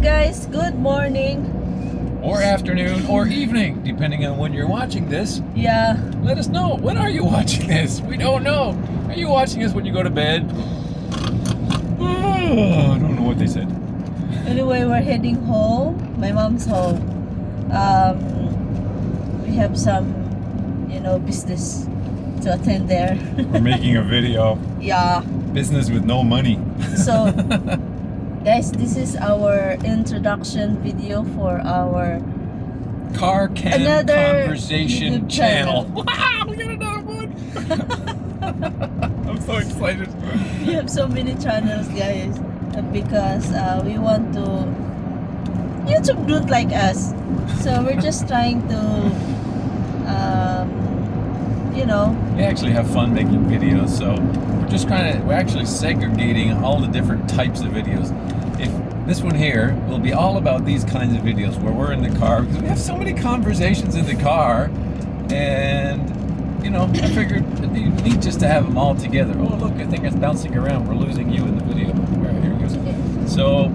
guys, good morning. Or afternoon or evening, depending on when you're watching this. Yeah. Let us know. When are you watching this? We don't know. Are you watching this when you go to bed? Oh, I don't know what they said. Anyway, we're heading home. My mom's home. We have some, business to attend there. We're making a video. Yeah. Business with no money. So, guys, this is our introduction video for our Car Cam another Conversation YouTube channel. Wow, we got another one. I'm so excited. We have so many channels, guys, because we want to. YouTube don't like us, so we're just trying to, We actually have fun making videos, so we're actually segregating all the different types of videos. If this one here will be all about these kinds of videos where we're in the car, because we have so many conversations in the car, and I figured it'd be neat just to have them all together. Oh look, I think it's bouncing around. We're losing you in the video. All right, here it goes. So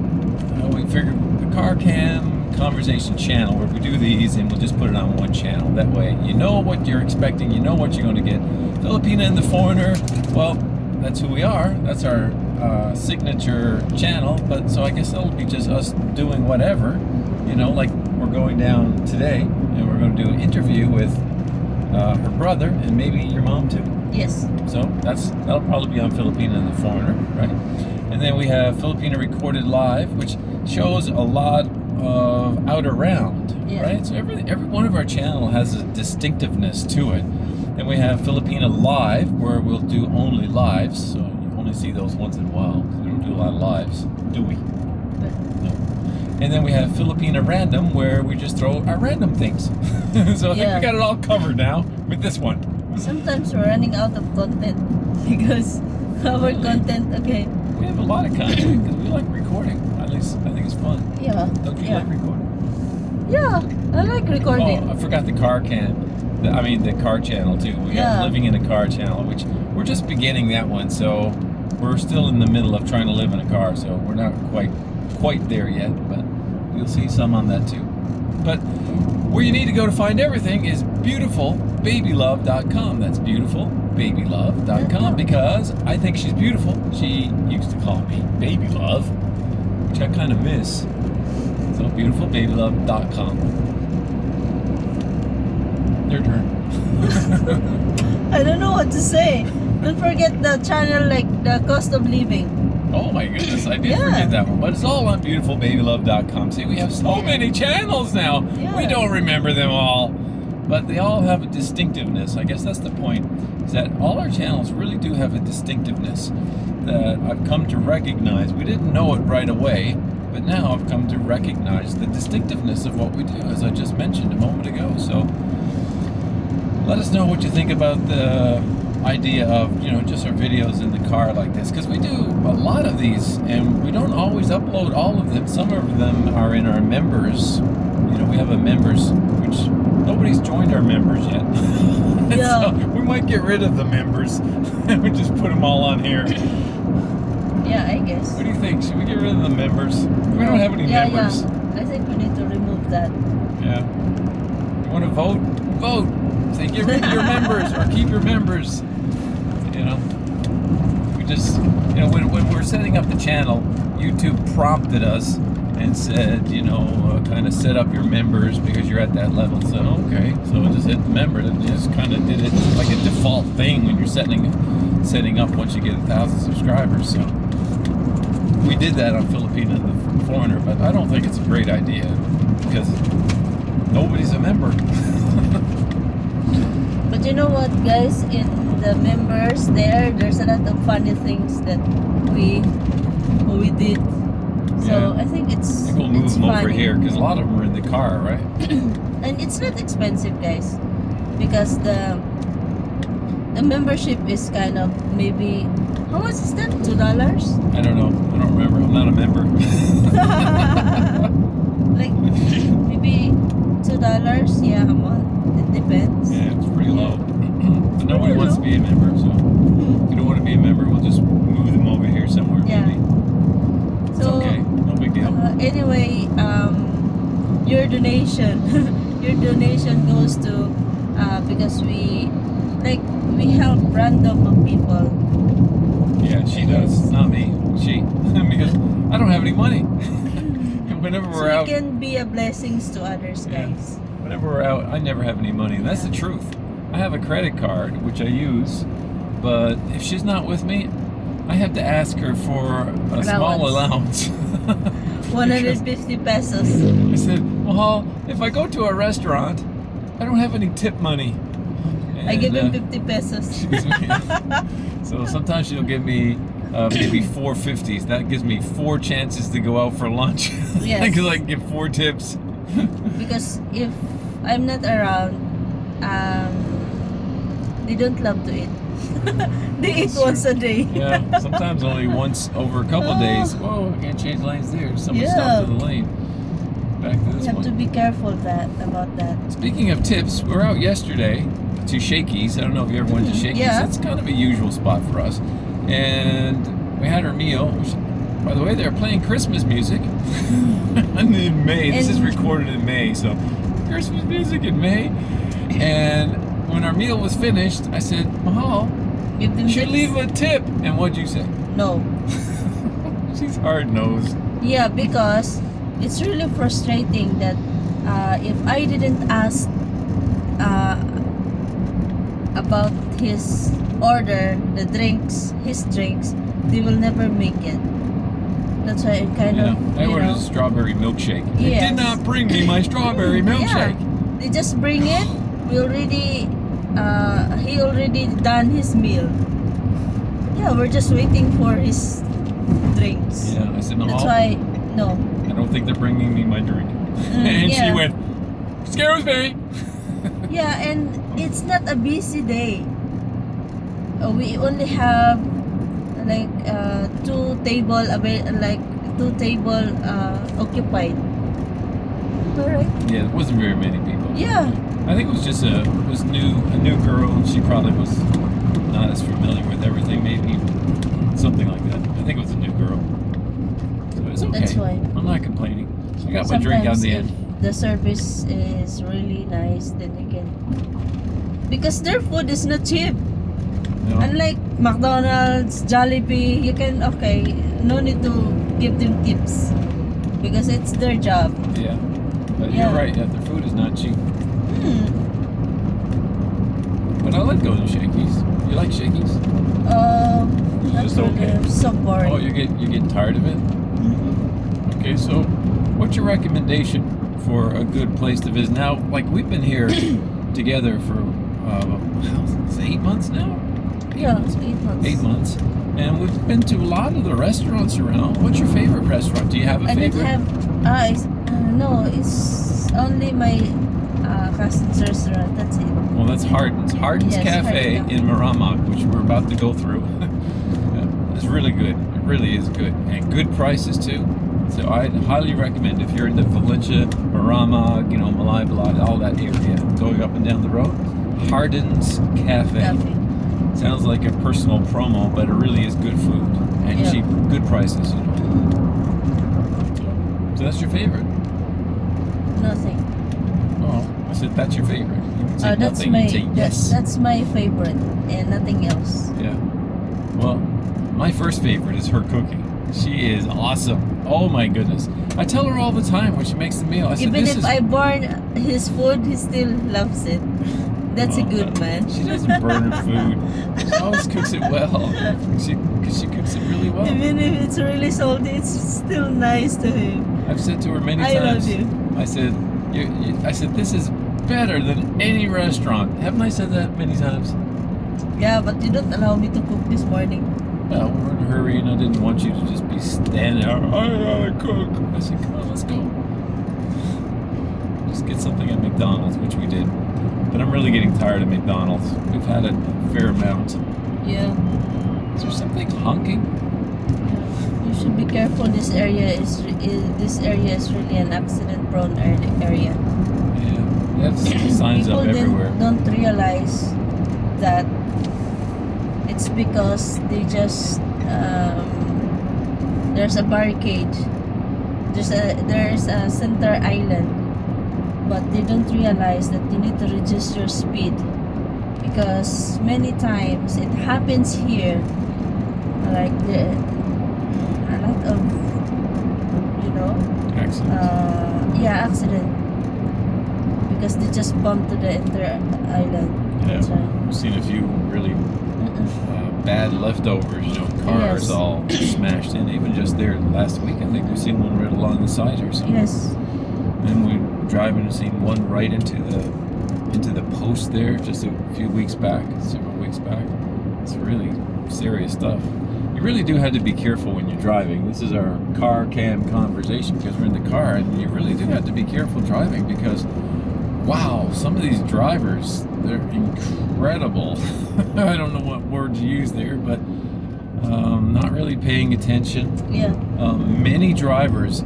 we figured the Car Cam Conversation channel where we do these, and we'll just put it on one channel. That way you know what you're expecting, you know what you're going to get. Filipina and the Foreigner, well, that's who we are. That's our signature channel. But so I guess that'll be just us doing whatever, like we're going down today and we're going to do an interview with her brother and maybe your mom too. yes. So that'll probably be on Filipina and the Foreigner, right? And then we have Filipina Recorded Live, which shows a lot of out around, Yeah. right? So every one of our channel has a distinctiveness to it. Then we have Filipina Live, where we'll do only lives, so you only see those once in a while, because we don't do a lot of lives, do we? No. And then we have Filipina Random, where we just throw our random things. So I think we got it all covered now with this one. Sometimes we're running out of content because our content, okay. We have a lot of content because we like recording. At least I think it's fun. Yeah. Don't you Yeah. like recording? Yeah, I like recording. Oh, I forgot the car cam. The car channel too. We got Living in a Car channel, which we're just beginning that one. So we're still in the middle of trying to live in a car. So we're not quite there yet, but you'll see some on that too. But where you need to go to find everything is beautifulbabylove.com. That's beautifulbabylove.com because I think she's beautiful. She used to call me Baby Love, which I kind of miss. So beautifulbabylove.com. Your turn. I don't know what to say. Don't forget the channel, like the cost of living. Oh my goodness, I did forget that one. But it's all on beautifulbabylove.com. See, we have so many channels now. Yeah. We don't remember them all. But they all have a distinctiveness. I guess that's the point, is that all our channels really do have a distinctiveness that I've come to recognize. We didn't know it right away, but now I've come to recognize the distinctiveness of what we do, as I just mentioned a moment ago. So let us know what you think about the idea of, just our videos in the car like this, because we do a lot of these and we don't always upload all of them. Some of them are in our members. We have a members, which nobody's joined our members yet. Yeah. So we might get rid of the members and we just put them all on here. Yeah, I guess. What do you think? Should we get rid of the members? We don't have any members. Yeah. I think we need to remove that. Yeah. You want to vote? Vote. Say get rid of your members or keep your members. We just, when we're setting up the channel, YouTube prompted us and said, kind of set up your members because you're at that level. So okay, so I just hit the member and just kind of did it like a default thing when you're setting up once you get 1,000 subscribers. So we did that on Filipina and the Foreigner, but I don't think it's a great idea because nobody's a member. But you know what, guys? In the members there's a lot of funny things that we did. So I think I think we'll move them funny. over here because a lot of them are in the car, right? And it's not expensive, guys, because the membership is kind of maybe, how much is that? $2? I don't know. I don't remember. I'm not a member. Like maybe $2, yeah, a month. It depends. Yeah, it's pretty low. But nobody wants to be a member, so if you don't want to be a member, we'll just move them over here somewhere. Yeah. Maybe. It's okay. No big deal. Anyway, your donation, your donation goes to because we help random people. Yeah, she does, not me. She, because I don't have any money. And whenever So we're out, we can be a blessings to others, guys. whenever we're out, I never have any money. And that's the truth. I have a credit card which I use, but if she's not with me, I have to ask her for a small allowance. 150 pesos. I said, Mahal, if I go to a restaurant, I don't have any tip money. I give him 50 pesos. So sometimes she'll give me maybe 450s. That gives me 4 chances to go out for lunch. Yes. Because I can get 4 tips. Because if I'm not around, they don't love to eat. They eat That's once true. a day. Yeah, sometimes only once over a couple of days. Whoa, I can't change lanes there. Somebody stopped in the lane. Back to this You have one. to be careful about that. Speaking of tips, we were out yesterday to Shakey's. I don't know if you ever went to Shakey's. Yeah. It's kind of a usual spot for us. And we had our meal. Which, by the way, they're playing Christmas music in May. This is recorded in May, so Christmas music in May. And when our meal was finished, I said, Mahal, Give them you should tips. leave a tip. And what'd you say? No. She's hard-nosed. Yeah, because it's really frustrating that if I didn't ask about his order, his drinks, they will never make it. That's why I kind of, I ordered a strawberry milkshake. They Yes. did not bring me my strawberry milkshake. Yeah, they just bring it. We already, he already done his meal. Yeah, we're just waiting for his drinks. Yeah, I said, no, That's why, no. I don't think they're bringing me my drink. And she yeah. went, excuse me. Yeah, and it's not a busy day. We only have like two table occupied. Alright. Yeah, it wasn't very many people. Yeah. I think it was just a new girl, and she probably was not as familiar with everything, maybe something like that. I think it was a new girl. So it's okay. That's why. I'm not complaining. I got my drink on the end. If the service is really nice, then you can, because their food is not cheap. No. Unlike McDonald's, Jollibee, you can, no need to give them tips because it's their job. Yeah. But Yeah. you're right, yeah, their food is not cheap. But I like going to Shakey's. You like Shakey's? Not Just really. okay. I'm so boring. Oh, you're getting tired of it? Okay, so what's your recommendation for a good place to visit? Now, like we've been here together for 8 months now? Yeah, 8 months. 8 months. And we've been to a lot of the restaurants around. What's your favorite restaurant? Do you have a I didn't favorite? have, no, it's only my cousin's restaurant, that's it. Well, that's Hardin's. Hardin's Yes, Cafe Hardin. in Maramag, which we're about to go through. It's really good. It really is good. And good prices, too. So I highly recommend if you're in the Valencia, Maramag, Malay Balad, all that area, going up and down the road, Hardin's Cafe. Sounds like a personal promo, but it really is good food. And Yeah. cheap, good prices. So that's your favorite? Nothing. Oh, I said that's your favorite. You would say That's nothing, my you'd say yes. that's my favorite and nothing else. Yeah. Well, my first favorite is her cooking. She is awesome. Oh my goodness. I tell her all the time when she makes the meal. I said, Even this if is... I burn his food, he still loves it. That's a good man. She doesn't burn her food. She always cooks it well. Because she cooks it really well. Even if it's really salty, it's still nice to him. I've said to her many I times. love you. I said, I said, this is better than any restaurant. Haven't I said that many times? Yeah, but you don't allow me to cook this morning. Well, we were in a hurry and I didn't want you to just be standing there. I gotta cook. I said, come on, let's go. Just get something at McDonald's, which we did. But I'm really getting tired of McDonald's. We've had a fair amount. Yeah. Is there something honking? You should be careful. This area is really an accident-prone area. Yeah. They have signs up everywhere. People don't realize that it's because they just there's a barricade there's a center island, but they don't realize that you need to reduce your speed, because many times it happens here, like a lot of, you know, Accidents. accident, because they just bumped to the entire island. That's why. We've seen a few really bad leftovers, you know, cars Yes. all smashed in. Even just there last week, I think we've seen one right along the side or something. Yes. And we were driving and seen one right into the post there just a few weeks back, several weeks back. It's really serious stuff. You really do have to be careful when you're driving. This is our car cam conversation because we're in the car, and you really do have to be careful driving because, wow, some of these drivers, they're incredible. I don't know what word to use there, but not really paying attention. Yeah. Many drivers,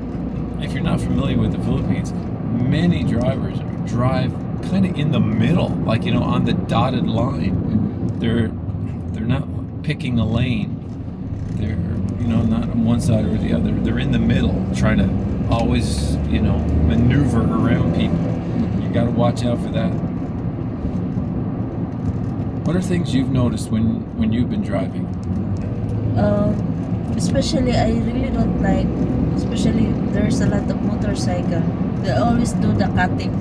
if you're not familiar with the Philippines, many drivers drive kind of in the middle, like, you know, on the dotted line. They're not picking a lane. They're, you know, not on one side or the other. They're in the middle, trying to always, you know, maneuver around people. You got to watch out for that. What are things you've noticed when you've been driving? Especially, I really don't like, especially there's a lot of motorcycle. They always do the cutting.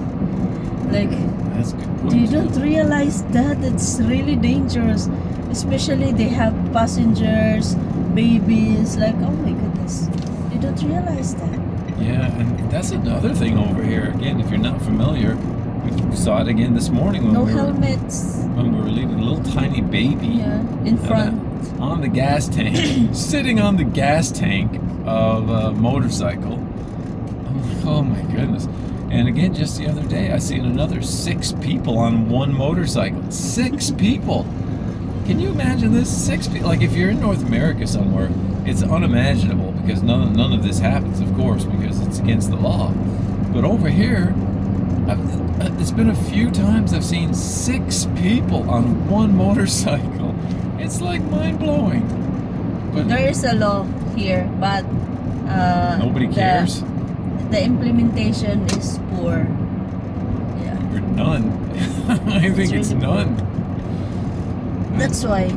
Like, That's a good point. you don't realize that it's really dangerous. Especially they have passengers, babies. Like, oh my goodness, you don't realize that. Yeah, and that's another thing over here. Again, if you're not familiar, we saw it again this morning when No we were helmets. when we were leaving a little tiny baby. Yeah, in front. On the gas tank, sitting on the gas tank of a motorcycle. I'm like, oh my goodness. And again, just the other day, I seen another 6 people on one motorcycle. 6 people. Can you imagine this? 6 people. Like, if you're in North America somewhere, it's unimaginable because none of this happens, of course, because it's against the law. But over here, it's been a few times I've seen 6 people on one motorcycle. It's like mind-blowing. But There is a law here, but nobody cares. The implementation is poor. Yeah, Or none. I think it's really none. that's why.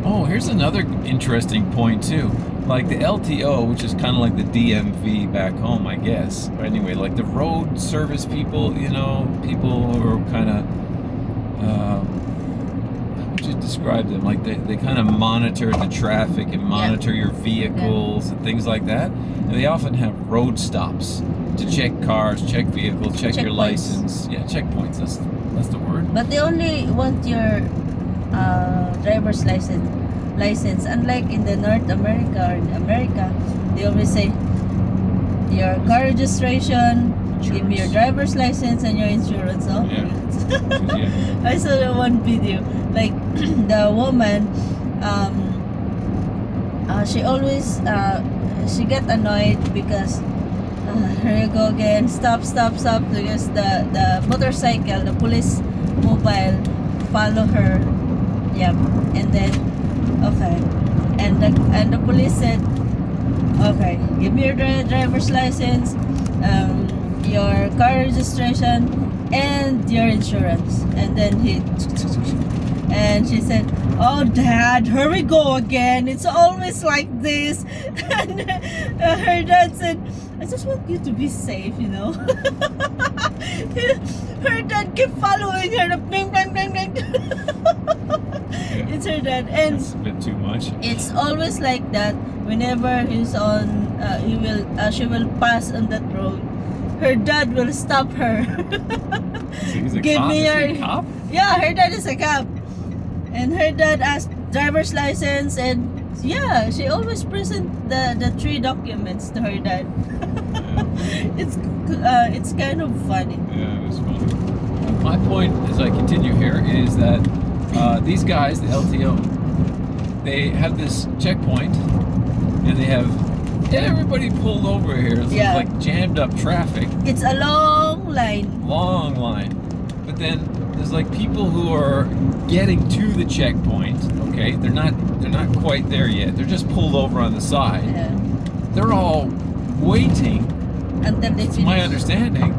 Oh, here's another interesting point too. Like the LTO, which is kind of like the DMV back home, I guess. But anyway, like the road service people, you know, people who are kind of, how would you describe them? Like they kind of monitor the traffic and monitor your vehicles and things like that. And they often have road stops to check cars, check vehicles, check your Checkpoints. license. Yeah, checkpoints. That's the word. But they only want your driver's license. Unlike in the North America or in America, they always say your car registration, give me your driver's license and your insurance. Oh, Yeah. Yeah. I saw one video, like the woman, she always she get annoyed because here you go again, stop, because the motorcycle, the police mobile follow her. Yep. And then okay, and the police said, okay, give me your driver's license, your car registration, and your insurance. And then and she said, oh Dad, here we go again, it's always like this. And her dad said, I just want you to be safe, you know. Her dad kept following her, bang, bang, bang, bang. It's her dad, and That's a bit too much. it's always like that. Whenever he's on, she will pass on that road. Her dad will stop her. So he's a Give cop? me Is he your- a cop? Yeah, her dad is a cop, and her dad asked driver's license, and yeah, she always present the 3 documents to her dad. It's kind of funny. Yeah, it was funny. My point as I continue here is that these guys, the LTO, they have this checkpoint and they have everybody pulled over here. It's Yeah. like jammed up traffic, It's a long line. long line. But then there's like people who are getting to the checkpoint. Okay, they're not quite there yet. They're just pulled over on the side. Yeah. they're all waiting, Until they it's my finish. understanding,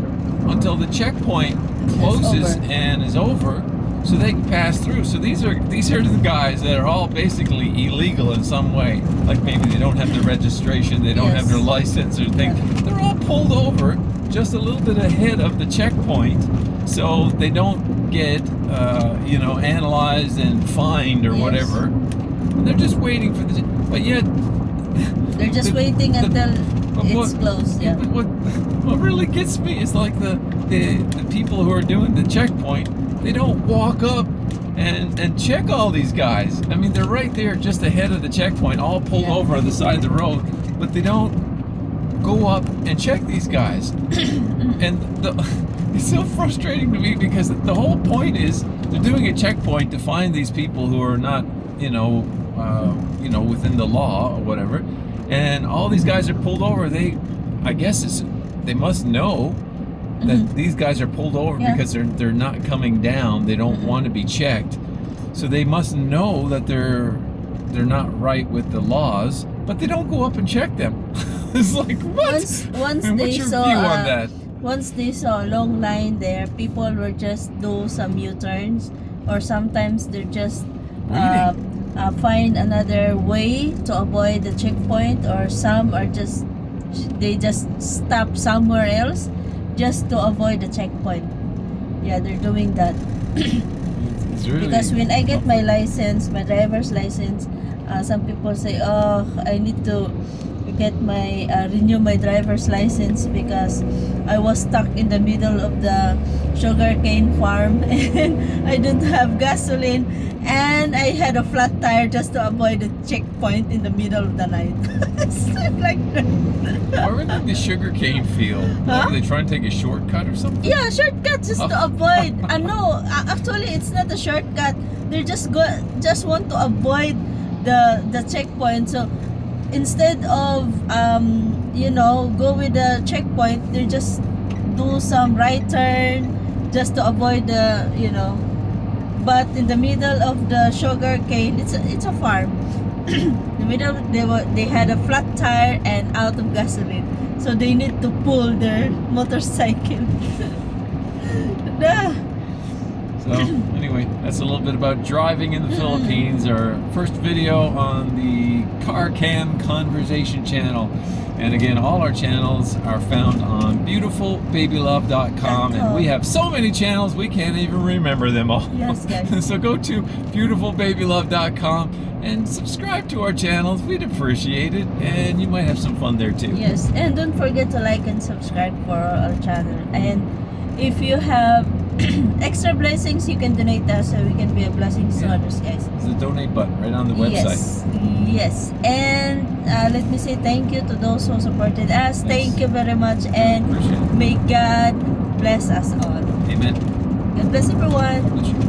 until the checkpoint closes over. and is over, so they can pass through. So these are the guys that are all basically illegal in some way. Like maybe they don't have their registration, they don't have Yes. their license or things. They're all pulled over just a little bit ahead of the checkpoint, so they don't get analyzed and fined or Yes. whatever. And they're just waiting for the. But yet. They're just waiting until it's closed. Yeah. But what really gets me is like the people who are doing the checkpoint, they don't walk up and check all these guys. I mean, they're right there just ahead of the checkpoint, all pulled Yeah. over on the side of the road, but they don't go up and check these guys. And it's so frustrating to me because the whole point is they're doing a checkpoint to find these people who are not, within the law or whatever. And all these guys are pulled over. I guess they must know that these guys are pulled over because they're not coming down. They don't want to be checked, so they must know that they're not right with the laws. But they don't go up and check them. It's like what? Once I mean, they what's your saw view on that? once they saw a long line there, people will just do some U-turns, or sometimes they're just find another way to avoid the checkpoint, or some are they just stop somewhere else just to avoid the checkpoint. Yeah, they're doing that. It's really, Because when I get my license, my driver's license, some people say, "Oh, I need to get my renew my driver's license because I was stuck in the middle of the sugarcane farm and I didn't have gasoline, and I had a flat tire just to avoid the checkpoint in the middle of the night." It's like that. Why were they in the sugarcane field? Huh? Are they trying to take a shortcut or something? Yeah, shortcut just to avoid. No, actually, it's not a shortcut. They just want to avoid the checkpoint. So instead of go with the checkpoint, they just do some right turn just to avoid But in the middle of the sugar cane, it's a farm. The middle, they had a flat tire and out of gasoline, so they need to pull their motorcycle. Nah. So anyway, that's a little bit about driving in the Philippines. Our first video on the Car Cam Conversation channel. And again, all our channels are found on beautifulbabylove.com, and we have so many channels we can't even remember them all. Yes, guys. So go to beautifulbabylove.com and subscribe to our channels. We'd appreciate it, and you might have some fun there too. Yes, and don't forget to like and subscribe for our channel. And if you have extra blessings, you can donate us so we can be a blessing to others, guys. There's a donate button right on the website. Yes. And let me say thank you to those who supported us. Thank you very much, and Appreciate it. may God bless us all. Amen. God bless everyone. Bless you.